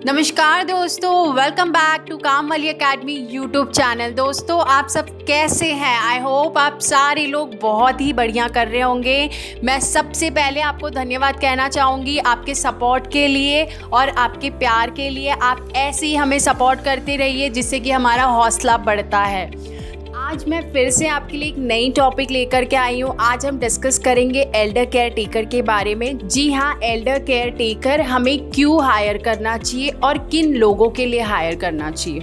नमस्कार दोस्तों, welcome back to काम वाली एकेडमी यूट्यूब चैनल। दोस्तों आप सब कैसे हैं? आई होप आप सारे लोग बहुत ही बढ़िया कर रहे होंगे। मैं सबसे पहले आपको धन्यवाद कहना चाहूँगी आपके सपोर्ट के लिए और आपके प्यार के लिए। आप ऐसे ही हमें सपोर्ट करते रहिए जिससे कि हमारा हौसला बढ़ता है। आज मैं फिर से आपके लिए एक नई टॉपिक लेकर के आई हूँ। आज हम डिस्कस करेंगे एल्डर केयर टेकर के बारे में। जी हाँ, एल्डर केयर टेकर हमें क्यों हायर करना चाहिए और किन लोगों के लिए हायर करना चाहिए।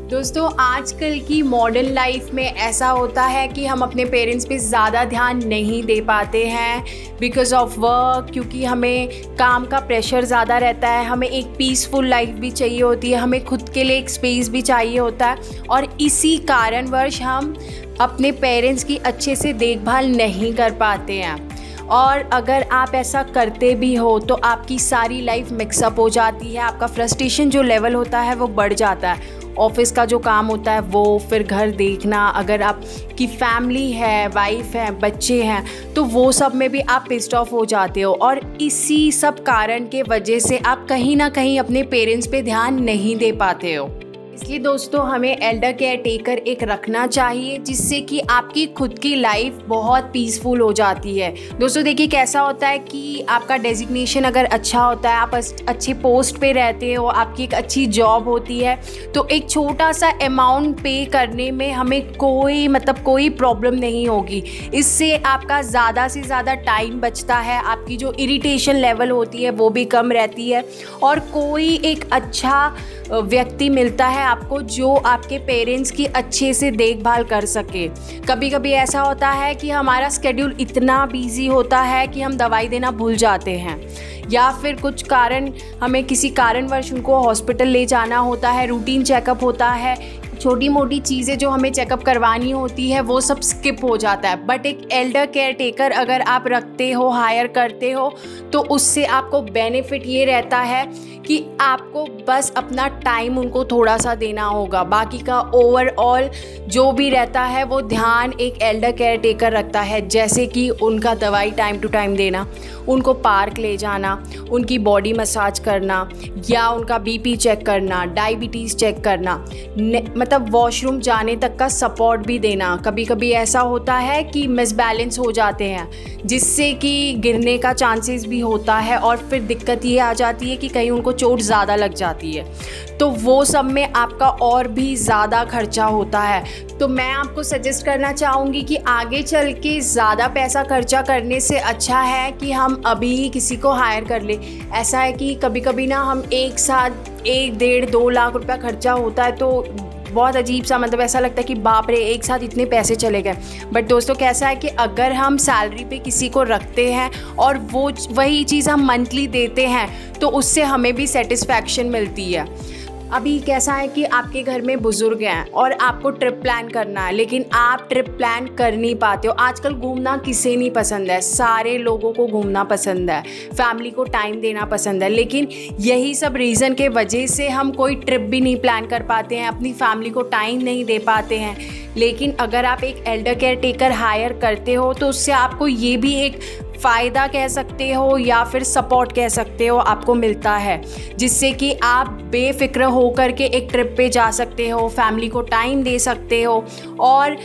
दोस्तों आजकल की मॉडर्न लाइफ में ऐसा होता है कि हम अपने पेरेंट्स पे ज़्यादा ध्यान नहीं दे पाते हैं बिकॉज ऑफ वर्क, क्योंकि हमें काम का प्रेशर ज़्यादा रहता है। हमें एक पीसफुल लाइफ भी चाहिए होती है, हमें खुद के लिए एक स्पेस भी चाहिए होता है और इसी कारणवश हम अपने पेरेंट्स की अच्छे से देखभाल नहीं कर पाते हैं। और अगर आप ऐसा करते भी हो तो आपकी सारी लाइफ मिक्सअप हो जाती है। आपका फ्रस्ट्रेशन जो लेवल होता है वो बढ़ जाता है। ऑफिस का जो काम होता है वो, फिर घर देखना, अगर आपकी फैमिली है, वाइफ है, बच्चे हैं, तो वो सब में भी आप पिस्ड ऑफ हो जाते हो। और इसी सब कारण के वजह से आप कहीं ना कहीं अपने पेरेंट्स पे ध्यान नहीं दे पाते हो। इसलिए दोस्तों हमें एल्डर केयर टेकर एक रखना चाहिए जिससे कि आपकी खुद की लाइफ बहुत पीसफुल हो जाती है। दोस्तों देखिए कैसा होता है कि आपका डेजिग्नेशन अगर अच्छा होता है, आप अच्छे पोस्ट पे रहते हो, आपकी एक अच्छी जॉब होती है, तो एक छोटा सा अमाउंट पे करने में हमें कोई प्रॉब्लम नहीं होगी। इससे आपका ज़्यादा से ज़्यादा टाइम बचता है, आपकी जो इरिटेशन लेवल होती है वो भी कम रहती है और कोई एक अच्छा व्यक्ति मिलता है आपको जो आपके पेरेंट्स की अच्छे से देखभाल कर सके। कभी कभी ऐसा होता है कि हमारा स्केड्यूल इतना बिजी होता है कि हम दवाई देना भूल जाते हैं या फिर कुछ कारण, हमें किसी कारणवश उनको हॉस्पिटल ले जाना होता है, रूटीन चेकअप होता है, छोटी मोटी चीज़ें जो हमें चेकअप करवानी होती है वो सब स्किप हो जाता है। बट एक एल्डर केयर टेकर अगर आप रखते हो, हायर करते हो, तो उससे आपको बेनिफिट ये रहता है कि आपको बस अपना टाइम उनको थोड़ा सा देना होगा। बाकी का ओवरऑल जो भी रहता है वो ध्यान एक एल्डर केयर टेकर रखता है, जैसे कि उनका दवाई टाइम टू टाइम देना, उनको पार्क ले जाना, उनकी बॉडी मसाज करना या उनका बीपी चेक करना, डायबिटीज़ चेक करना, मतलब वॉशरूम जाने तक का सपोर्ट भी देना। कभी कभी ऐसा होता है कि मिसबैलेंस हो जाते हैं जिससे कि गिरने का चांसेस भी होता है और फिर दिक्कत ये आ जाती है कि कहीं उनको चोट ज़्यादा लग जाती है, तो वो सब में आपका और भी ज़्यादा खर्चा होता है। तो मैं आपको सजेस्ट करना चाहूँगी कि आगे चल के ज़्यादा पैसा खर्चा करने से अच्छा है कि हम अभी ही किसी को हायर कर ले। ऐसा है कि कभी कभी ना हम एक साथ 1-1.5-2 लाख रुपया खर्चा होता है तो बहुत अजीब सा, मतलब ऐसा लगता है कि बाप रे एक साथ इतने पैसे चले गए। बट दोस्तों कैसा है कि अगर हम सैलरी पे किसी को रखते हैं और वही चीज़ हम मंथली देते हैं तो उससे हमें भी सेटिस्फैक्शन मिलती है। अभी कैसा है कि आपके घर में बुजुर्ग हैं और आपको ट्रिप प्लान करना है, लेकिन आप ट्रिप प्लान कर नहीं पाते हो। आजकल घूमना किसे नहीं पसंद है, सारे लोगों को घूमना पसंद है, फैमिली को टाइम देना पसंद है, लेकिन यही सब रीज़न के वजह से हम कोई ट्रिप भी नहीं प्लान कर पाते हैं, अपनी फैमिली को टाइम नहीं दे पाते हैं। लेकिन अगर आप एक एल्डर केयर टेकर हायर करते हो तो उससे आपको ये भी एक फ़ायदा कह सकते हो या फिर सपोर्ट कह सकते हो आपको मिलता है, जिससे कि आप बेफिक्र होकर के एक ट्रिप पे जा सकते हो, फैमिली को टाइम दे सकते हो और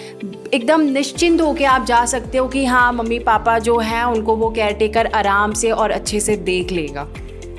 एकदम निश्चिंत होकर आप जा सकते हो कि हाँ मम्मी पापा जो हैं उनको वो केयर टेकर आराम से और अच्छे से देख लेगा।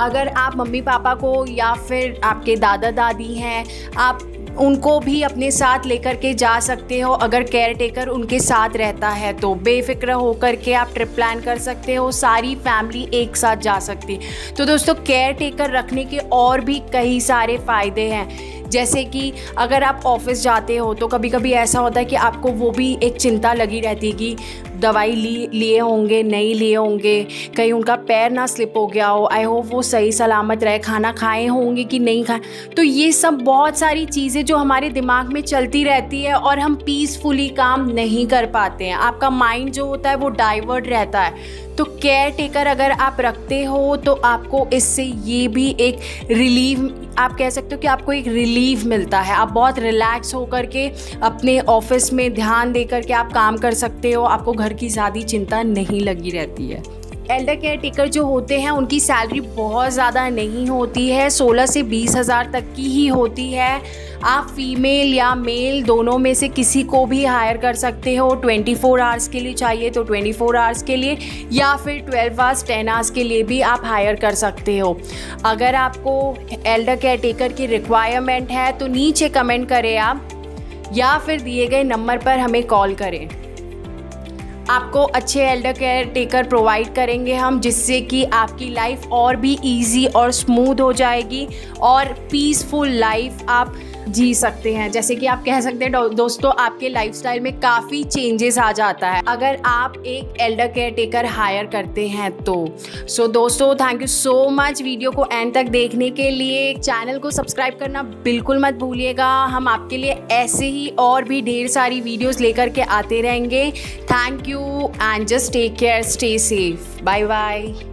अगर आप मम्मी पापा को या फिर आपके दादा दादी हैं, आप उनको भी अपने साथ लेकर के जा सकते हो। अगर केयर टेकर उनके साथ रहता है तो बेफिक्र होकर के आप ट्रिप प्लान कर सकते हो, सारी फैमिली एक साथ जा सकती। तो दोस्तों केयर टेकर रखने के और भी कई सारे फ़ायदे हैं, जैसे कि अगर आप ऑफिस जाते हो तो कभी कभी ऐसा होता है कि आपको वो भी एक चिंता लगी रहती है कि दवाई लिए होंगे, नहीं लिए होंगे, कहीं उनका पैर ना स्लिप हो गया हो, आई होप वो सही सलामत रहे, खाना खाए होंगे कि नहीं खाए। तो ये सब बहुत सारी चीज़ें जो हमारे दिमाग में चलती रहती है और हम पीसफुली काम नहीं कर पाते हैं। आपका माइंड जो होता है वो डाइवर्ट रहता है। तो केयर टेकर अगर आप रखते हो तो आपको इससे ये भी एक रिलीफ, आप कह सकते हो कि आपको एक रिलीफ मिलता है। आप बहुत रिलैक्स होकर के अपने ऑफिस में ध्यान दे करके आप काम कर सकते हो, आपको घर की ज़्यादा चिंता नहीं लगी रहती है। एल्डर केयर टेकर जो होते हैं उनकी सैलरी बहुत ज़्यादा नहीं होती है, 16 से 20 हज़ार तक की ही होती है। आप फीमेल या मेल दोनों में से किसी को भी हायर कर सकते हो। 24 आवर्स के लिए चाहिए तो 24 आवर्स के लिए, या फिर 12 आवर्स 10 आवर्स के लिए भी आप हायर कर सकते हो। अगर आपको एल्डर केयर टेकर की रिक्वायरमेंट है तो नीचे कमेंट करें आप, या फिर दिए गए नंबर पर हमें कॉल करें। आपको अच्छे एल्डर केयर टेकर प्रोवाइड करेंगे हम, जिससे कि आपकी लाइफ और भी इजी और स्मूथ हो जाएगी और पीसफुल लाइफ आप जी सकते हैं। जैसे कि आप कह सकते हैं दोस्तों, आपके लाइफस्टाइल में काफ़ी चेंजेस आ जाता है अगर आप एक एल्डर केयर टेकर हायर करते हैं तो। सो दोस्तों, thank you so much video को एंड तक देखने के लिए। चैनल को सब्सक्राइब करना बिल्कुल मत भूलिएगा। हम आपके लिए ऐसे ही और भी ढेर सारी वीडियोस लेकर के आते रहेंगे। Thank you and just take care, stay safe, bye bye.